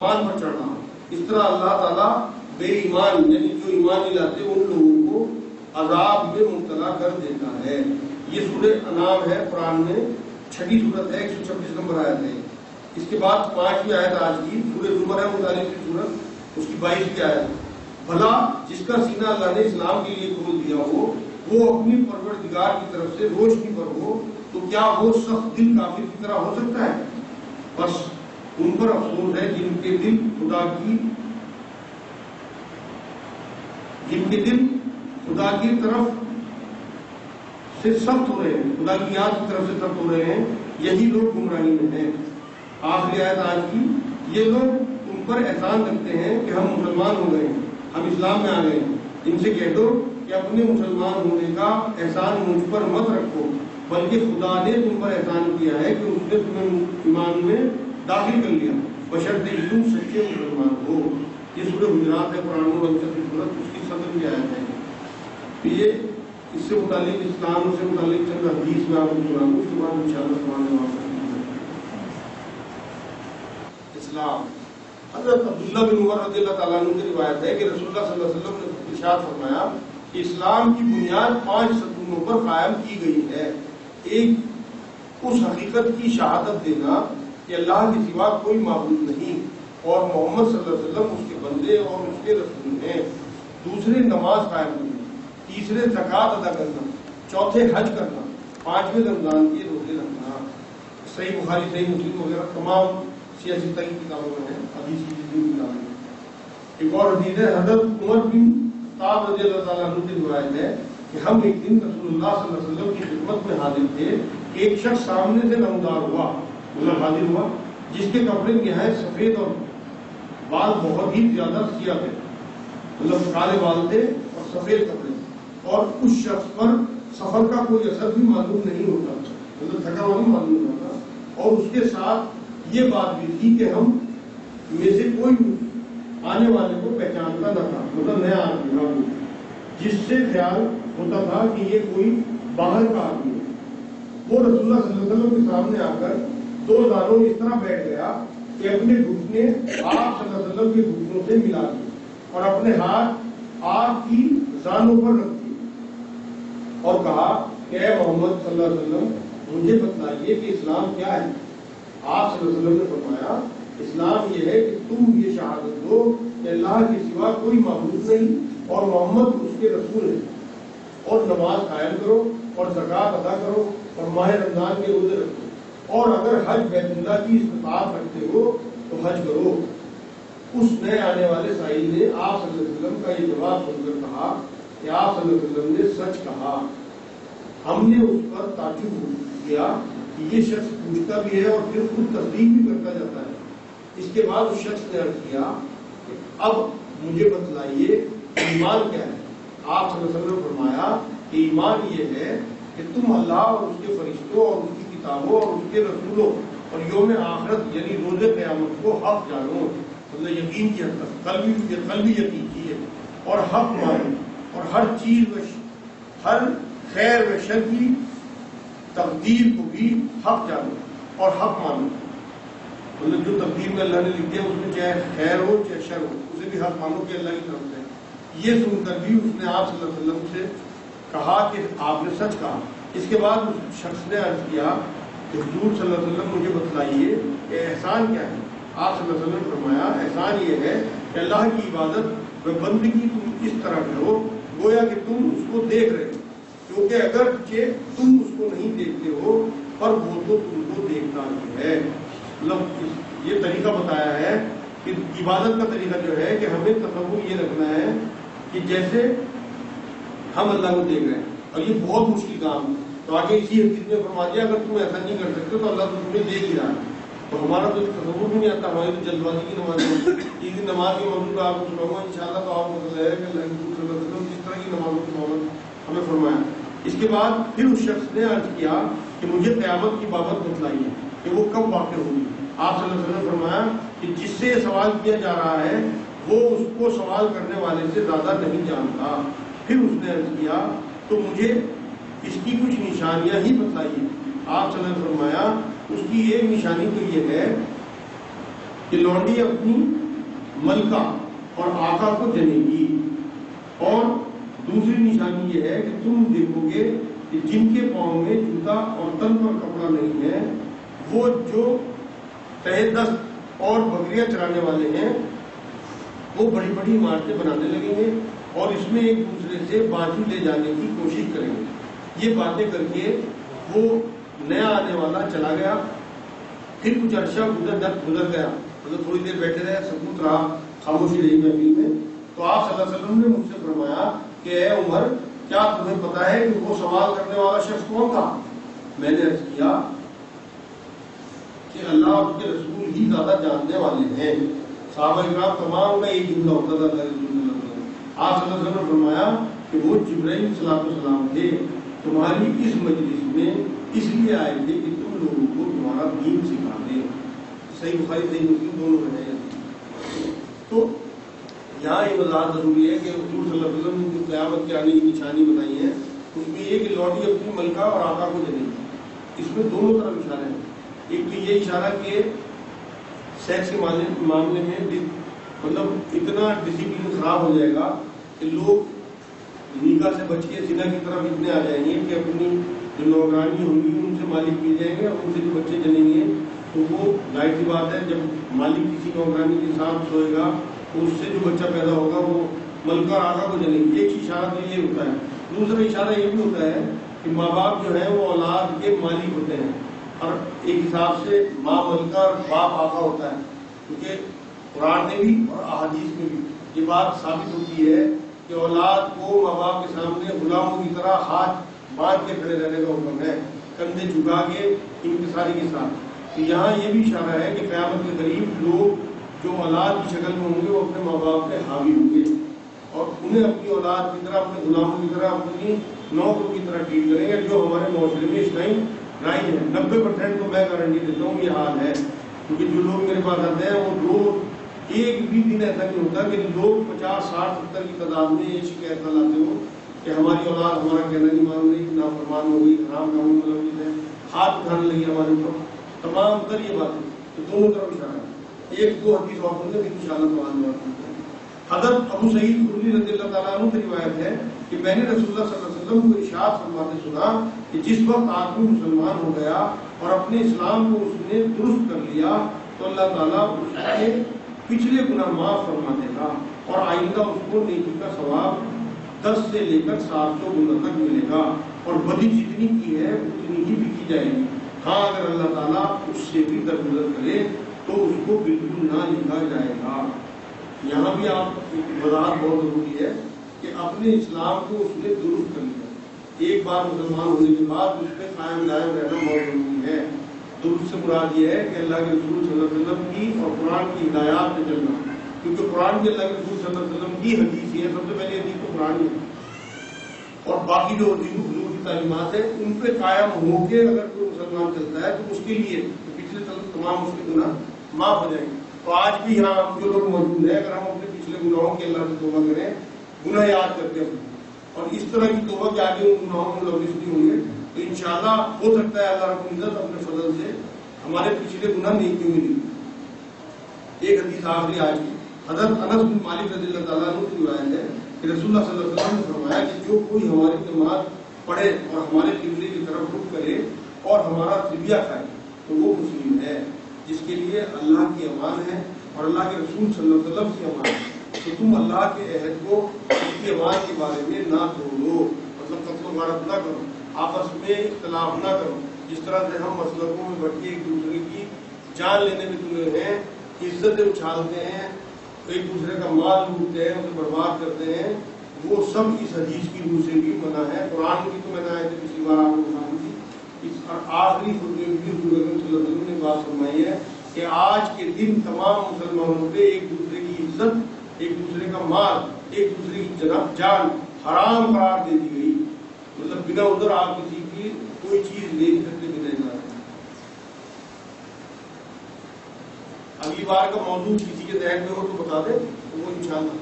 ایمان پر چڑھنا. اس طرح اللہ تعالیٰ بے ایمان یعنی جو ایمان نہیں لاتے ان لوگوں کو عذاب میں مبتلا کر دیتا ہے. یہ سورہ انعام ہے، قرآن میں 6 سورت ہے، 126 نمبر آیت ہے. اس کے بعد 5ویں آیت آج کی سورہ زمر ہے، 39 سورت، اس کی 22ویں آیت. بھلا جس کا سینہ اللہ نے اسلام کے لیے کھول دیا ہو وہ اپنی پروردگار کی طرف سے روشنی پر ہو تو کیا وہ سخت دل کافر کی طرح ہو سکتا ہے؟ بس ان پر افسوس ہے جن کے دل خدا کی طرف سے سخت ہو رہے ہیں، خدا کی یاد کی طرف سے سخت ہو رہے ہیں، یہی لوگ گمراہی میں ہیں. آخری آیت آج کی، یہ لوگ تم پر احسان رکھتے ہیں کہ ہم مسلمان ہو گئے ہیں، ہم اسلام میں آ گئے ہیں. ان سے کہہ دو کہ اپنے مسلمان ہونے کا احسان مجھ پر مت رکھو، بلکہ خدا نے تم پر احسان کیا ہے کہ اس نے تمہیں ایمان میں داخل کر لیا، بشرطے تم سچے مسلمان ہو. یہ سورہ حجرات ہے، قرآن میں 39 سورت، اس کی 17 کی آیت ہے. یہ اس سے متعلق اسلام سے متعلق چند حدیث میں آپ کو سناؤں، اس کے بعد انشاءاللہ سوال جواب کریں. اسلام حضرت عبداللہ بن عمر رضی اللہ تعالیٰ عنہ کی روایت ہے کہ رسول اللہ صلی اللہ علیہ وسلم نے ارشاد فرمایا کہ اسلام کی بنیاد 5 ستونوں پر قائم کی گئی ہے. ایک اس حقیقت کی شہادت دینا کہ اللہ کے سوا کوئی معبود نہیں اور محمد صلی اللہ علیہ وسلم اس کے بندے اور اس کے رسول ہیں. دوسرے نماز قائم کرنا، تیسرے زکوٰۃ ادا کرنا، چوتھے حج کرنا، 5ویں رمضان کے روزے رکھنا. صحیح بخاری، صحیح مسلم وغیرہ تمام سیاسی کی کتابوں میں ہے، حدیث کی جتنی کتابیں ہیں. ایک اور حدیث ہے، حضرت عمر بن خطاب رضی اللہ تعالیٰ عنہ کی روایت ہے کہ ہم ایک دن رسول اللہ صلی اللہ علیہ وسلم کی خدمت میں حاضر تھے. ایک شخص سامنے سے نمودار ہوا، مطلب حاضر ہوا، جس کے کپڑے نہایت سفید اور بال بہت ہی زیادہ سیاہ تھے، مطلب کالے بال تھے اور سفید کپڑے، اور اس شخص پر سفر کا کوئی اثر بھی معلوم نہیں ہوتا، مطلب تھکا ہوا بھی معلوم نہیں ہوتا. اور اس کے ساتھ یہ بات بھی تھی کہ ہم میں سے کوئی آنے والے کو پہچانتا نہ تھا، مطلب نیا آدمی نہ ہو، جس سے خیال ہوتا تھا کہ یہ کوئی باہر کا آدمی ہے. وہ رسول اللہ صلی اللہ علیہ وسلم کے سامنے آ کر 2 دانوں اس طرح بیٹھ گیا کہ اپنے گھٹنے آپ صلی اللہ علیہ وسلم کے گھٹنوں سے ملا دیے اور اپنے ہاتھ آپ کی زانوں پر رکھ دیے اور کہا کہ اے محمد صلی اللہ علیہ وسلم مجھے بتلائیے کہ اسلام کیا ہے. آپ صلی اللہ علیہ وسلم نے فرمایا اسلام یہ ہے کہ تم یہ شہادت دو کہ اللہ کے سوا کوئی معبود نہیں اور محمد اس کے رسول ہے، اور نماز قائم کرو اور زکوٰۃ ادا کرو اور ماہ رمضان کے روزے رکھو، اور اگر حج بیت اللہ کی استطاعت رکھتے ہو تو حج کرو. اس نئے آنے والے سائل نے آپ صلی اللہ علیہ وسلم کا یہ جواب سن کر کہا کہ آپ صلی اللہ علیہ وسلم نے سچ کہا. ہم نے اس پر تعجب کیا کہ یہ شخص پوچھتا بھی ہے اور پھر خود تصدیق بھی کرتا جاتا ہے. اس کے بعد اس شخص نے عرض کیا کہ اب مجھے بتلائیے ایمان کیا ہے. آپ صلی اللہ علیہ وسلم نے فرمایا کہ ایمان یہ ہے کہ تم اللہ اور اس کے فرشتوں اور اس کی کتابوں اور اس کے رسولوں اور یوم آخرت یعنی روز قیامت کو حق جانو، مطلب یقین کی حد تک قلبی یقین کیے، اور حق مانو، اور ہر چیز ہر خیر و شر کی تقدیر کو بھی حق جانو اور حق مانو. مطلب جو تقدیر میں اللہ نے لکھ دیا اس میں چاہے خیر ہو چاہے شر ہو اسے بھی حق مانو کہ اللہ کی طرف سے. یہ سن کر بھی اس نے آپ صلی اللہ علیہ وسلم سے کہا کہ آپ نے سچ کہا. اس کے بعد اس شخص نے عرض کیا کہ حضور صلی اللہ علیہ وسلم مجھے بتلائیے کہ احسان کیا ہے. آپ صلی اللہ علیہ وسلم نے فرمایا احسان یہ ہے کہ اللہ کی عبادت و بندگی تم اس طرح کرو گویا کہ تم اس کو دیکھ رہے ہو، کیونکہ اگرچہ تم اس کو نہیں دیکھتے ہو پر وہ تو تم کو دیکھتا ہی ہے. مطلب یہ طریقہ بتایا ہے کہ عبادت کا طریقہ جو ہے کہ ہمیں تصور یہ رکھنا ہے کہ جیسے ہم اللہ کو دیکھ رہے ہیں، اور یہ بہت مشکل کام ہے. تو آگے اسی حدیث میں فرما دیا اگر تم ایسا نہیں کر سکتے تو اللہ تو تمہیں دیکھ ہی رہا ہے. تو ہمارا تو تصور بھی نہیں آتا، ہماری تو جلد بازی کی نماز ہے. ایک دن نماز کے موضوع پہ آپ کو سناؤں گا انشاءاللہ. تو آپ کو پتہ ہے کہ اللہ صلی اللہ علیہ وسلم کس طرح کی نمازوں کی محبت ہمیں فرمایا. اس کے بعد پھر اس شخص نے عرض کیا کہ مجھے قیامت کی بابت بتلائیے کہ وہ کب واقع ہوگی. آپ صلی اللہ علیہ وسلم نے فرمایا کہ جس سے سوال کیا جا رہا ہے وہ اس کو سوال کرنے والے سے زیادہ نہیں جانتا. پھر اس نے عرض کیا تو مجھے اس کی کچھ نشانیاں ہی بتلائیے. آپ صلی اللہ علیہ وسلم نے فرمایا اس کی ایک نشانی تو یہ ہے کہ لونڈی اپنی ملکہ اور آقا کو جنے گی، اور دوسری نشانی یہ ہے کہ تم دیکھو گے کہ جن کے پاؤں میں جوتا اور تن پر کپڑا نہیں ہے وہ جو تہہ دست اور بکریاں چرانے والے ہیں وہ بڑی بڑی عمارتیں بنانے لگیں گے اور اس میں ایک دوسرے سے بازی لے جانے کی کوشش کریں گے۔ یہ باتیں کر کے وہ نیا آنے والا چلا گیا، پھر کچھ عرصہ گزر گیا، مطلب تھوڑی دیر بیٹھے رہے، سکوت رہا، خاموشی رہی محفل میں، تو آپ صلی اللہ علیہ وسلم نے مجھ سے فرمایا کہ اے عمر، کیا تمہیں پتا ہے کہ وہ سوال کرنے والا شخص کون تھا؟ میں نے عرض کیا کہ اللہ اور اس کے رسول ہی زیادہ جاننے والے ہیں۔ صحابہ کرام تمام کا ایک جملہ ہوتا تھا اللہ رسول اللہ۔ آپ صلی اللہ علیہ وسلم نے فرمایا کہ وہ جبرائیل صلی اللہ علیہ وسلم تھے، تمہاری اس مجلس میں اس لیے آئے تھے کہ تم لوگوں کو تمہارا دین سکھا دیں۔ صحیح بخاری صحیح مسلم دونوں میں ہے۔ تو یہاں یہ وضاحت ضروری ہے کہ حضور صلی اللہ علیہ وسلم نے جو قیامت کے آنے کی نشانی بتائی ہے اس میں یہ کہ لوٹی اپنی ملکہ اور آقا کو جنے گی۔ اس میں دونوں طرف اشارے ہیں، ایک تو یہ اشارہ کہ سیکس کے معاملے میں مطلب اتنا ڈسپلن خراب ہو جائے گا کہ لوگ نکاح سے بچ کے زنا کی طرف اتنے آ جائیں گے کہ اپنی جو نوکرانی ہوں گی ان سے مالک مل جائیں گے، اور ان سے جو بچے جنیں گے تو وہ ظاہر سی بات ہے جب مالک کسی نوکرانی کے ساتھ سوئے گا تو اس سے جو بچہ پیدا ہوگا وہ ملکہ آقا کو جنے گی۔ ایک اشارہ تو یہ ہوتا ہے، دوسرا اشارہ یہ بھی ہوتا ہے کہ ماں باپ جو ہیں وہ اولاد کے مالک ہوتے ہیں، اور ایک حساب سے ماں ملکہ اور باپ آقا ہوتا ہے، کیونکہ قرآن میں بھی اور احادیث میں بھی یہ بات ثابت ہوتی ہے کہ اولاد کو ماں باپ کے سامنے غلاموں کی طرح ہاتھ باندھ کے کھڑے رہنے کا حکم ہے، کندھے جھکا کے انکساری کے ساتھ۔ تو یہاں یہ بھی اشارہ ہے کہ قیامت کے قریب لوگ جو اولاد کی شکل میں ہوں گے وہ اپنے ماں باپ پہ حاوی ہوں گے اور انہیں اپنی اولاد کی طرح، اپنے غلاموں کی طرح، اپنی نوکروں کی طرح ٹریٹ کریں گے، جو ہمارے معاشرے میں اس ٹائم رائج ہے۔ 90% تو میں گارنٹی دیتا ہوں یہ حال ہے، کیونکہ جو لوگ میرے پاس آتے ہیں وہ روز ایک بھی دن ایسا نہیں ہوتا کہ لوگ 50 60 70 کی تعداد میں یہ شکایت نہ لاتے ہوں کہ ہماری اولاد ہمارا کہنا نہیں مان رہی، نافرمان ہو گئی، حرام کاموں میں ملوث ہے، ہاتھ اٹھانے لگی ہمارے اوپر، تمام تر یہ باتیں تو دونوں طرف اشارہ ہے۔ ایک دو حدیث اور سنتے پھر انشاءاللہ تمام بات کرتے ہیں۔ حضرت ابو سعید خدری رضی اللہ تعالیٰ عنہ کی روایت ہے کہ میں نے رسول اللہ صلی اللہ علیہ وسلم کو ارشاد فرماتے سنا کہ جس وقت آدمی مسلمان ہو گیا اور اپنے اسلام کو اس نے درست کر لیا تو اللہ تعالیٰ اس کے پچھلے گناہ معاف فرما دے گا اور آئندہ اس کو نیکی کا ثواب 10 سے لے کر 700 گنا تک ملے گا، اور بدی جتنی کی ہے اتنی ہی بھی کی جائے گی۔ ہاں اگر اللہ تعالیٰ اس سے بھی درگزر کرے تو اس کو بالکل نہ لکھا جائے گا۔ یہاں بھی آپ وضاحت بہت ضروری ہے کہ اپنے اسلام کو اس نے درست کر لیا، ایک بار مسلمان ہونے کے بعد اس پہ قائم دائم رہنا بہت ضروری ہے۔ درست سے مراد یہ ہے کہ اللہ کے رسول صلی اللہ علیہ وسلم کی اور قرآن کی ہدایات پہ چلنا، کیونکہ قرآن کی اللہ کے رسول صلی اللہ علیہ وسلم کی حدیث ہے، سب سے پہلے حدیث تو قرآن ہے، اور باقی جو حضور کی تعلیمات ہیں ان پہ قائم ہو کے اگر کوئی مسلمان چلتا ہے تو اس کے لیے پچھلے تمام اس کے گناہ معاف ہو جائیں گے۔ تو آج بھی یہاں جو لوگ موجود ہیں، اگر ہم اپنے پچھلے گناہوں کے اللہ سے توبہ کریں، گناہ یاد کرتے ہیں اور اس طرح کی توبہ کے آگے ان گناہوں میں لوگ نہیں ہوں گے تو انشاءاللہ ہو سکتا ہے اللہ رب العزت اپنے فضل سے ہمارے پچھلے گناہ نیکیوں میں لیں۔ ایک حدیث آخری آج کی حضرت انس بن مالک رضی اللہ تعالیٰ عنہ کی روایت ہے کہ رسول اللہ صلی اللہ علیہ وسلم نے فرمایا کہ جو کوئی ہماری نماز پڑھے اور ہمارے قبلے کی طرف رخ کرے اور ہمارا طبیہ کھائے تو وہ مسلم ہے، جس کے لیے اللہ کی امان ہے اور اللہ کے رسول صلی اللہ علیہ وسلم کی امان ہے۔ تو تم اللہ کے عہد کو اس کی امان کے بارے میں نہ توڑو، مطلب قتل و غارت نہ کرو، آپس میں اختلاف نہ کرو، جس طرح سے ہم مسلکوں میں بٹ کے ایک دوسرے کی جان لینے میں تمہیں ہیں، عزتیں اچھالتے ہیں، ایک دوسرے کا مال لوٹتے ہیں، اسے برباد کرتے ہیں، وہ سب اس حدیث کی روح سے بھی منع ہے۔ قرآن کی تو میں نے آئے تھے پچھلی بار آپ کو بتائی تھی، اس آخری خطبے میں بھی حضور اکرم صلی اللہ علیہ وسلم نے بات فرمائی ہے کہ آج کے دن تمام مسلمانوں پہ ایک دوسرے کی عزت، ایک دوسرے کا مال، ایک دوسرے کی جان حرام قرار دے دی گئی، مطلب بنا ادھر آپ کسی کی کوئی چیز لے سکتے بنا اجازت۔ اگلی بار کا موضوع کسی کے ذہن میں ہو تو بتا دیں، وہ انشاءاللہ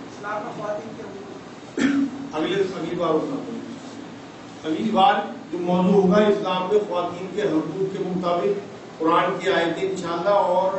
اسلام میں خواتین کے اگلی بار ہوتا ہے۔ اگلی بار جو موضوع ہوگا اسلام میں خواتین کے حقوق کے مطابق قرآن کی آیتیں انشاءاللہ اور